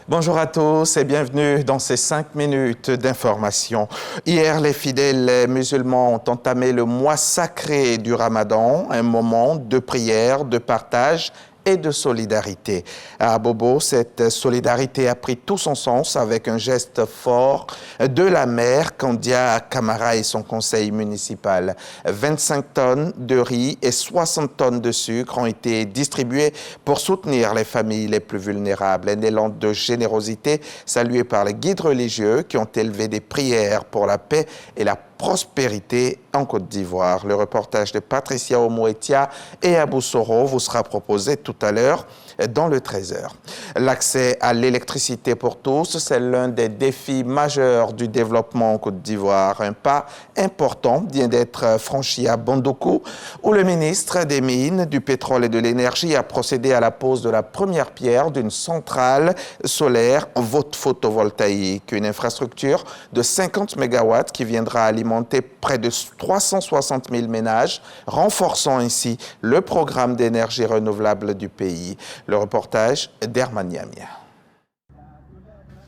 Bonjour à tous et bienvenue dans ces 5 minutes d'information. Hier, les fidèles musulmans ont entamé le mois sacré du Ramadan, un moment de prière, de partage et de solidarité. À Bobo, cette solidarité a pris tout son sens avec un geste fort de la maire Candia Camara et son conseil municipal. 25 tonnes de riz et 60 tonnes de sucre ont été distribuées pour soutenir les familles les plus vulnérables. Un élan de générosité salué par les guides religieux qui ont élevé des prières pour la paix et la prospérité en Côte d'Ivoire. Le reportage de Patricia Omoetia et Abou Soro vous sera proposé tout à l'heure dans le 13h. L'accès à l'électricité pour tous, c'est l'un des défis majeurs du développement en Côte d'Ivoire. Un pas important vient d'être franchi à Bondoukou, où le ministre des Mines, du Pétrole et de l'Énergie a procédé à la pose de la première pierre d'une centrale solaire photovoltaïque, une infrastructure de 50 MW qui viendra alimenter près de 360 000 ménages, renforçant ainsi le programme d'énergie renouvelable du pays. Le reportage d'Herman Yamia.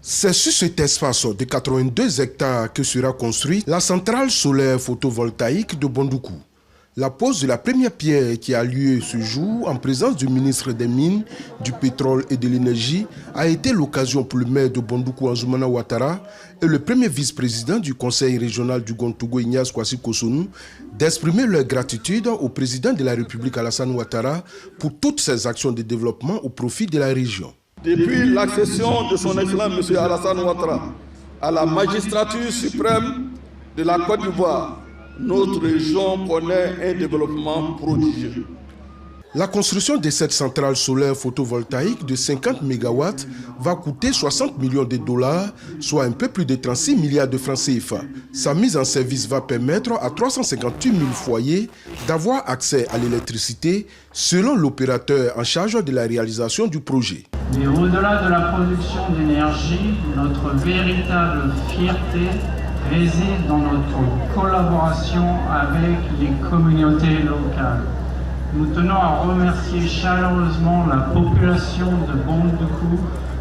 C'est sur cet espace de 82 hectares que sera construite la centrale solaire photovoltaïque de Bondoukou. La pose de la première pierre qui a lieu ce jour en présence du ministre des Mines, du Pétrole et de l'Énergie a été l'occasion pour le maire de Bondoukou, Ansoumana Ouattara, et le premier vice-président du conseil régional du Gontogo, Ignace Kwasi Kosunu, d'exprimer leur gratitude au président de la République, Alassane Ouattara, pour toutes ses actions de développement au profit de la région. Depuis l'accession de son Excellence M. Alassane Ouattara à la magistrature suprême de la Côte d'Ivoire, notre région connaît un développement prodigieux. La construction de cette centrale solaire photovoltaïque de 50 MW va coûter 60 millions de dollars, soit un peu plus de 36 milliards de francs CFA. Sa mise en service va permettre à 358 000 foyers d'avoir accès à l'électricité, selon l'opérateur en charge de la réalisation du projet. Mais au-delà de la production d'énergie, notre véritable fierté réside dans notre collaboration avec les communautés locales. Nous tenons à remercier chaleureusement la population de Bondoukou.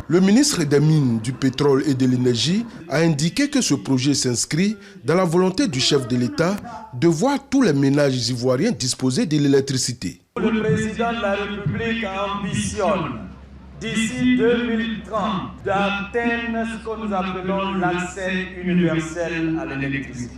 Le ministre des Mines, du Pétrole et de l'Énergie a indiqué que ce projet s'inscrit dans la volonté du chef de l'État de voir tous les ménages ivoiriens disposer de l'électricité. Le président de la République ambitionne d'ici 2030 d'atteindre ce que nous appelons l'accès universel à l'électricité.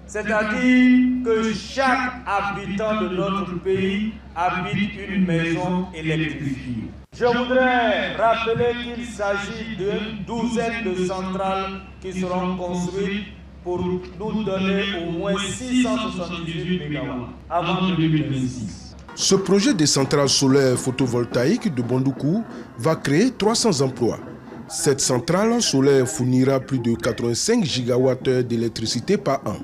C'est-à-dire que chaque habitant de notre pays habite une maison électrifiée. Je voudrais rappeler qu'il s'agit d'une douzaine de centrales qui seront construites pour nous donner au moins 678 MW avant 2026. Ce projet de centrale solaire photovoltaïque de Bondoukou va créer 300 emplois. Cette centrale solaire fournira plus de 85 gigawattheures d'électricité par an.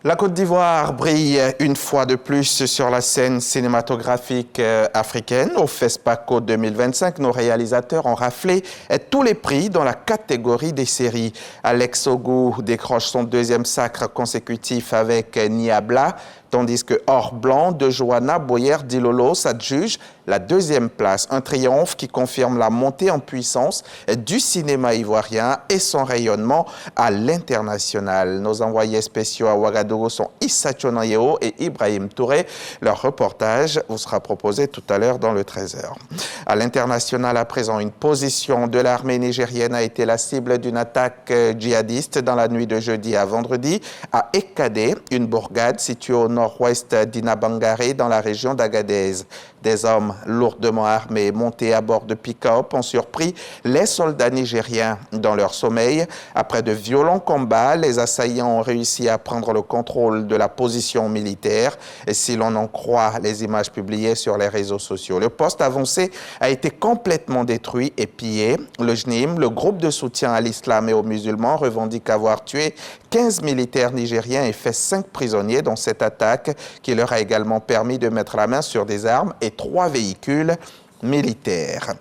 La Côte d'Ivoire brille une fois de plus sur la scène cinématographique africaine. Au FESPACO 2025, nos réalisateurs ont raflé tous les prix dans la catégorie des séries. Alex Ogou décroche son deuxième sacre consécutif avec Niabla, tandis que Or Blanc de Johanna Boyer-Dilolo s'adjuge la deuxième place. Un triomphe qui confirme la montée en puissance du cinéma ivoirien et son rayonnement à l'international. Nos envoyés spéciaux à Ouagadougou sont Issa Chonayeo et Ibrahim Touré. Leur reportage vous sera proposé tout à l'heure dans le 13h. À l'international, à présent, une position de l'armée nigérienne a été la cible d'une attaque djihadiste dans la nuit de jeudi à vendredi à Ekadé, une bourgade située au nord-ouest d'Inabangare dans la région d'Agadez. Des hommes lourdement armés montés à bord de pick-up ont surpris les soldats nigériens dans leur sommeil. Après de violents combats, les assaillants ont réussi à prendre le contrôle de la position militaire. Et si l'on en croit les images publiées sur les réseaux sociaux, le poste avancé a été complètement détruit et pillé. Le JNIM, le groupe de soutien à l'islam et aux musulmans, revendique avoir tué 15 militaires nigériens et fait 5 prisonniers dans cette attaque qui leur a également permis de mettre la main sur des armes et 3 véhicules militaire.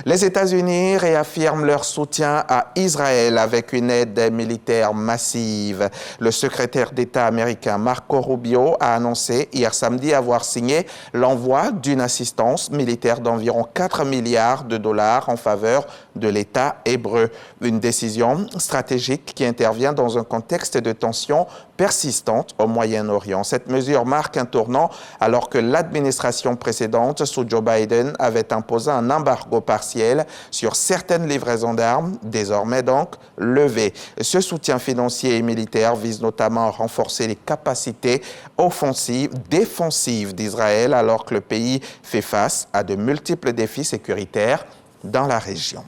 Les États-Unis réaffirment leur soutien à Israël avec une aide militaire massive. Le secrétaire d'État américain Marco Rubio a annoncé hier samedi avoir signé l'envoi d'une assistance militaire d'environ 4 milliards de dollars en faveur de l'État hébreu. Une décision stratégique qui intervient dans un contexte de tensions persistantes au Moyen-Orient. Cette mesure marque un tournant alors que l'administration précédente sous Joe Biden avait imposé un embargo partiel sur certaines livraisons d'armes, désormais donc levées. Ce soutien financier et militaire vise notamment à renforcer les capacités offensives, défensives d'Israël alors que le pays fait face à de multiples défis sécuritaires dans la région.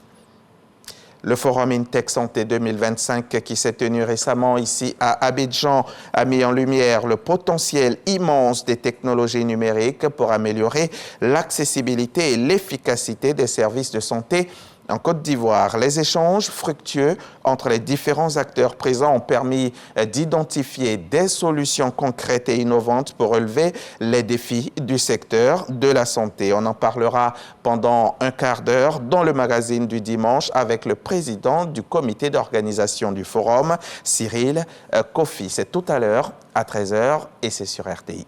Le Forum InTech Santé 2025 qui s'est tenu récemment ici à Abidjan a mis en lumière le potentiel immense des technologies numériques pour améliorer l'accessibilité et l'efficacité des services de santé en Côte d'Ivoire. Les échanges fructueux entre les différents acteurs présents ont permis d'identifier des solutions concrètes et innovantes pour relever les défis du secteur de la santé. On en parlera pendant un quart d'heure dans le magazine du dimanche avec le président du comité d'organisation du forum, Cyril Kofi. C'est tout à l'heure à 13h et c'est sur RTI.